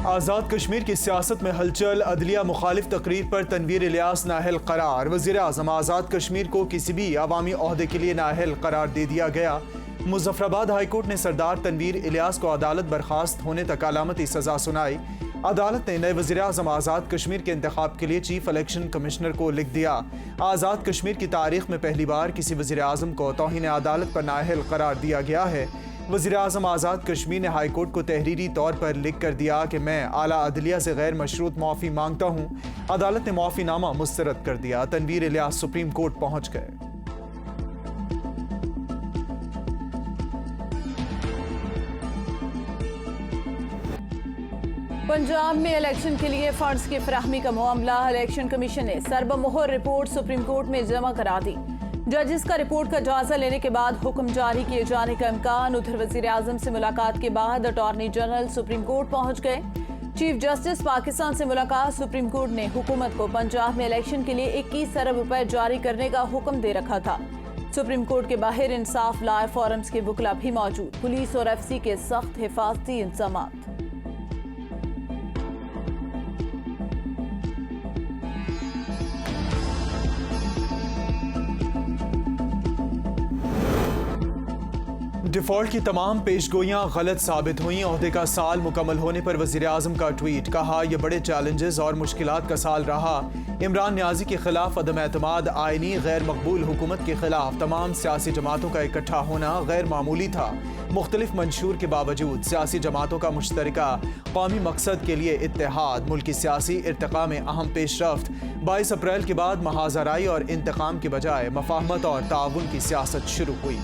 आज़ाद कश्मीर की सियासत में हलचल, अदलिया मुखालिफ तकरीर पर तनवीर इलियास नाअहल करार। वज़ीर आज़म आज़ाद कश्मीर को किसी भी अवामी ओहदे के लिए नाअहल करार दे दिया गया। मुजफ्फराबाद हाईकोर्ट ने सरदार तनवीर इलियास को अदालत बर्खास्त होने तक अलामती सजा सुनाई। अदालत ने नए वज़ीर आज़म आज़ाद कश्मीर के इंतखाब के लिए चीफ इलेक्शन कमिश्नर को लिख दिया। आज़ाद कश्मीर की तारीख में पहली बार किसी वज़ीर आज़म को तौहीन अदालत पर नाअहल करार दिया गया है। वज़ीर आज़म आज़ाद कश्मीर ने हाईकोर्ट को तहरीरी तौर पर लिख कर दिया कि मैं आला अदलिया से गैर मशरूत मुआफ़ी मांगता हूँ। अदालत ने मुआफ़ीनामा मुस्तरद कर दिया। तनवीर इलियास सुप्रीम कोर्ट पहुँच गए। पंजाब में इलेक्शन के लिए फंड्स की फराहमी का मामला इलेक्शन कमीशन ने सरबमोहर रिपोर्ट सुप्रीम कोर्ट में जमा करा दी। जजेस का रिपोर्ट का जायजा लेने के बाद हुक्म जारी किए जाने का इम्कान। उधर वज़ीर आज़म से मुलाकात के बाद अटॉर्नी जनरल सुप्रीम कोर्ट पहुंच गए। चीफ जस्टिस पाकिस्तान से मुलाकात। सुप्रीम कोर्ट ने हुकूमत को पंजाब में इलेक्शन के लिए 21 अरब रुपए जारी करने का हुक्म दे रखा था। सुप्रीम कोर्ट के बाहर इंसाफ लाए फोरम्स के वकला भी मौजूद। पुलिस और FC के सख्त हिफाजती इंतजाम। डिफॉल्ट की तमाम पेशगोइयां गलत साबित हुई। ओहदे का साल मुकम्मल होने पर वज़ीर आज़म का ट्वीट। कहा यह बड़े चैलेंजेस और मुश्किलात का साल रहा। इमरान न्याजी के खिलाफ अदम एतमाद आईनी गैर मकबूल हुकूमत के खिलाफ तमाम सियासी जमातों का इकट्ठा होना गैर मामूली था। मुख्तलिफ मंशूर के बावजूद सियासी जमातों का मुश्तरका कौमी मकसद के लिए इत्तेहाद मुल्की सियासी इर्तिका में अहम पेशरफ्त। 22 अप्रैल के बाद महाजराई और इंतकाम के बजाय मफाहमत और ताउन की सियासत शुरू हुई।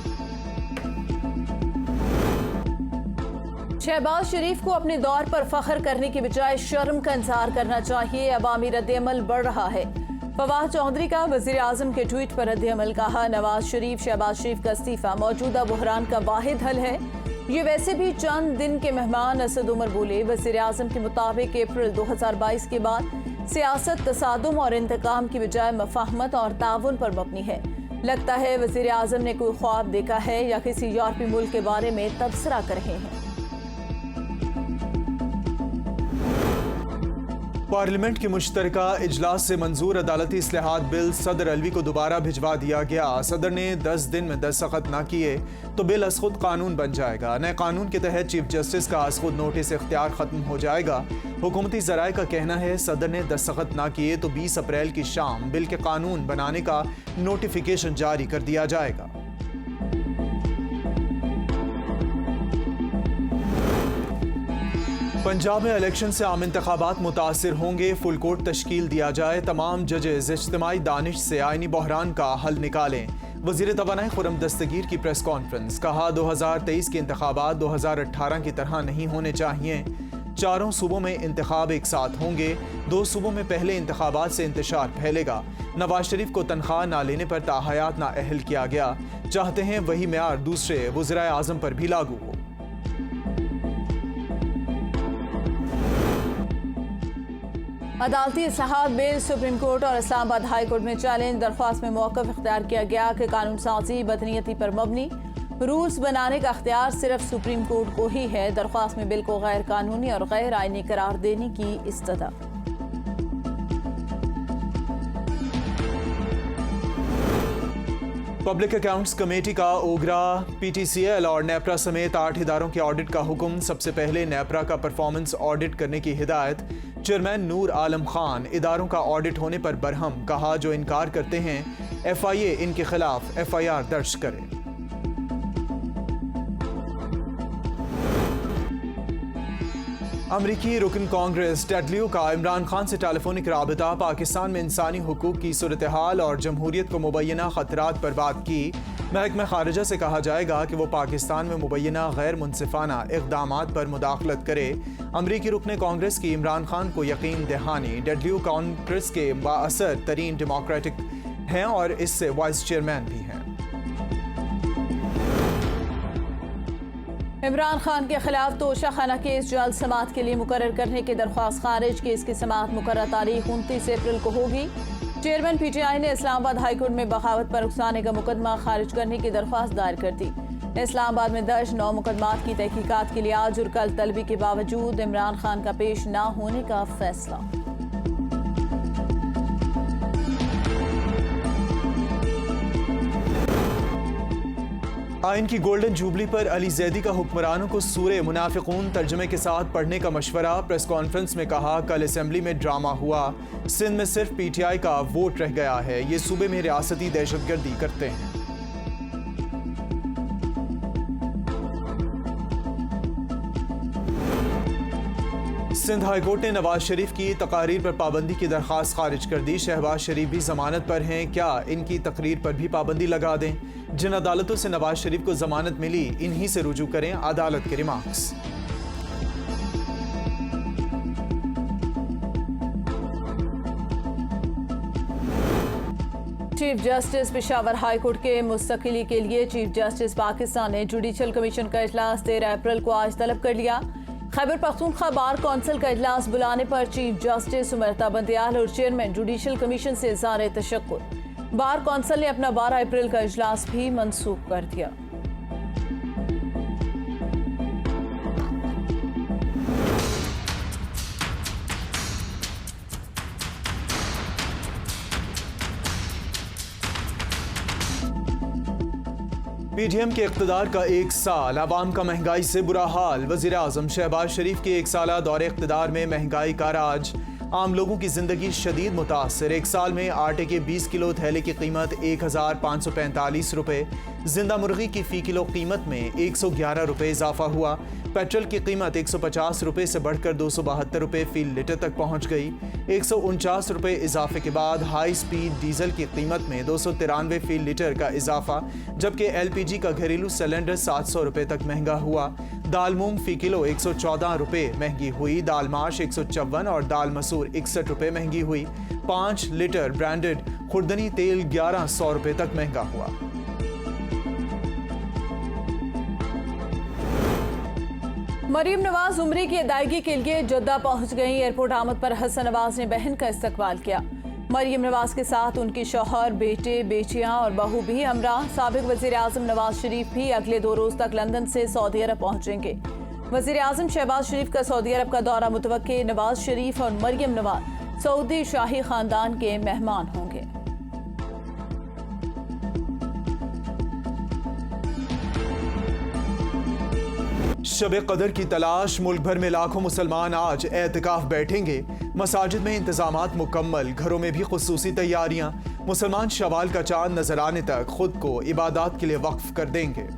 शहबाज शरीफ को अपने दौर पर फख्र करने की बजाय शर्म का इंतजार करना चाहिए। अवामी रद्द-ए-अमल बढ़ रहा है। फवाद चौधरी का वज़ीर आज़म के ट्वीट पर रद्द-ए-अमल। कहा नवाज शरीफ शहबाज शरीफ का इस्तीफा मौजूदा बहरान का वाहिद हल है। ये वैसे भी चंद दिन के मेहमान। असद उमर बोले वज़ीर आज़म के मुताबिक अप्रैल 2022 के बाद सियासत तसादुम और इंतकाम की बजाय मफाहमत और ताउन पर मबनी है। लगता है वज़ीर आज़म ने कोई ख्वाब देखा है या किसी यूरोपीय मुल्क के बारे में तबसरा कर रहे हैं। पार्लियामेंट की मुश्तरका इजलास से मंजूर अदालती इस्लाहात बिल सदर अलवी को दोबारा भिजवा दिया गया। सदर ने 10 दिन में दस्तखत न किए तो बिल असखुद कानून बन जाएगा। नए कानून के तहत चीफ जस्टिस का असखुद नोटिस इख्तियार खत्म हो जाएगा। हुकूमती ज़राए का कहना है सदर ने दस्तखत न किए तो 20 अप्रैल की शाम बिल के कानून बनाने का नोटिफिकेशन जारी कर दिया जाएगा। पंजाब में इलेक्शन से आम इंतखाबात मुतासिर होंगे। फुल कोर्ट तश्कील दिया जाए। तमाम जजेस इज्तिमाई दानिश से आईनी बहरान का हल निकालें। वज़ीर तवानाई खुर्रम दस्तगीर की प्रेस कॉन्फ्रेंस। कहा 2023 के इंतखाबात 2018 की तरह नहीं होने चाहिए। चारों सूबों में इंतखाब एक साथ होंगे। 2 सूबों में पहले इंतखाबात से इंतशार फैलेगा। नवाज शरीफ को तनख्वाह ना लेने पर ताहयात नाअहल किया गया। चाहते हैं वही म्यार दूसरे वज़ीर आज़म पर भी लागू हो। अदालती इस्लाहात बिल सुप्रीम कोर्ट और इस्लामाबाद हाई कोर्ट में चैलेंज। दरख्वास्त में मौक़िफ़ इख्तियार किया गया कि कानून साजी बदनीयती पर मबनी। रूल्स बनाने का इख्तियार सिर्फ सुप्रीम कोर्ट को ही है। दरख्वास्त में बिल को गैर कानूनी और गैर आईनी करार देने की इस्तदा। पब्लिक अकाउंट्स कमेटी का ओगरा, PTCL और नेपरा समेत 8 इदारों के ऑडिट का हुक्म। सबसे पहले नेपरा का परफॉर्मेंस ऑडिट करने की हिदायत। चेयरमैन नूर आलम खान इदारों का ऑडिट होने पर बरहम। कहा जो इनकार करते हैं FIA इनके खिलाफ FIR दर्ज करे। अमरीकी रुकन कांग्रेस टेडलियो का इमरान खान से टेलीफोनिक राबता। पाकिस्तान में इंसानी हुकूक की सूरत हाल और जमहूरियत को मुबैना खतरात पर बात की। महकमा खारिजा से कहा जाएगा कि वो पाकिस्तान में मुबैना गैर मुनसिफाना इक़दामात पर मुदाखलत करे। अमरीकी रुकन कांग्रेस की इमरान खान को यकीन दहानी। टेडलियो कांग्रेस के बाअसर तरीन डेमोक्रेटिक हैं और इससे वाइस चेयरमैन भी हैं। इमरान खान के खिलाफ तोशाखाना केस जल्द समाअत के लिए मुकर्रर करने की दरख्वास्त खारिज। केस की समाअत मुकर्रर तारीख 29 अप्रैल को होगी। चेयरमैन PTI ने इस्लामाबाद हाईकोर्ट में बगावत पर उकसाने का मुकदमा खारिज करने की दरख्वास्त दायर कर दी। इस्लामाबाद में दर्ज 9 मुकदमात की तहकीकात के लिए आज और कल तलबी के बावजूद इमरान खान का पेश न होने का फैसला। आइन की गोल्डन जुबली पर अली जैदी का हुक्मरानों को सूरे मुनाफिकून तर्जुमे के साथ पढ़ने का मशवरा। प्रेस कॉन्फ्रेंस में कहा, कल असेंबली में ड्रामा हुआ, सिंध में सिर्फ पीटीआई का वोट रह गया है, ये सूबे में रियासती दहशतगर्दी करते हैं। सिंध हाईकोर्ट ने नवाज शरीफ की तकारीर पर पाबंदी की दरखास्त खारिज कर दी। शहबाज शरीफ भी जमानत पर हैं, क्या इनकी तकरीर पर भी पाबंदी लगा दें? जिन अदालतों से नवाज शरीफ को जमानत मिली, इन्हीं से रुजू करें, अदालत के remarks. Chief justice Peshawar high court के मुस्तकिली के लिए चीफ जस्टिस पाकिस्तान ने जुडिशल कमीशन का इजलास 13 अप्रैल को आज तलब कर लिया। खैबर पख्तूनख्वा बार कौंसिल का इजलास बुलाने पर चीफ जस्टिस उमरता बंदियाल और चेयरमैन जुडिशल कमीशन से इज़हार तशक्कुर। बार कौंसिल ने अपना 12 अप्रैल का इजलास भी मनसूख कर दिया। पीडीएम के इक़्तिदार का 1 साल, अवाम का महंगाई से बुरा हाल। वज़ीर आज़म शहबाज शरीफ के 1 साला दौरे इक़्तिदार में महंगाई का राज, आम लोगों की जिंदगी शदीद मुतासर। 1 साल में आटे के 20 किलो थैले की कीमत 1545 रुपये, जिंदा मुर्गी की फ़ी किलो कीमत में 111 रुपये इजाफा हुआ। पेट्रोल की कीमत 150 रुपये से बढ़कर 272 रुपये फ़ी लीटर तक पहुँच गई। 149 रुपये इजाफे के बाद हाई स्पीड डीजल की कीमत में 293 फ़ी लीटर का इजाफा, जबकि LPG का घरेलू सिलेंडर 700 रुपये तक महंगा हुआ। दाल मूंग फ़ी किलो 114 रुपये महंगी हुई, दाल माश 154 और दाल मसूर 61 रुपये महंगी हुई। 5 लीटर ब्रांडेड खुर्दनी तेल 1100 रुपये तक महंगा हुआ। मरीम नवाज उम्रे की अदायगी के लिए जद्दा पहुंच गई। एयरपोर्ट आमद पर हसन नवाज ने बहन का इस्तकबाल किया। मरीम नवाज के साथ उनके शौहर, बेटे, बेटियां और बहू भी हमरा। साबिक वजीर आजम नवाज शरीफ भी अगले 2 रोज तक लंदन से सऊदी अरब पहुंचेंगे। वजीर आजम शहबाज शरीफ का सऊदी अरब का दौरा मुतवक्के। नवाज शरीफ और मरियम नवाज सऊदी शाही खानदान के मेहमान होंगे। शब कदर की तलाश, मुल्क भर में लाखों मुसलमान आज एतकाफ बैठेंगे। मसाजिद में इंतजामात मुकम्मल, घरों में भी खुसूसी तैयारियां। मुसलमान शवाल का चांद नजर आने तक खुद को इबादत के लिए वक्फ कर देंगे।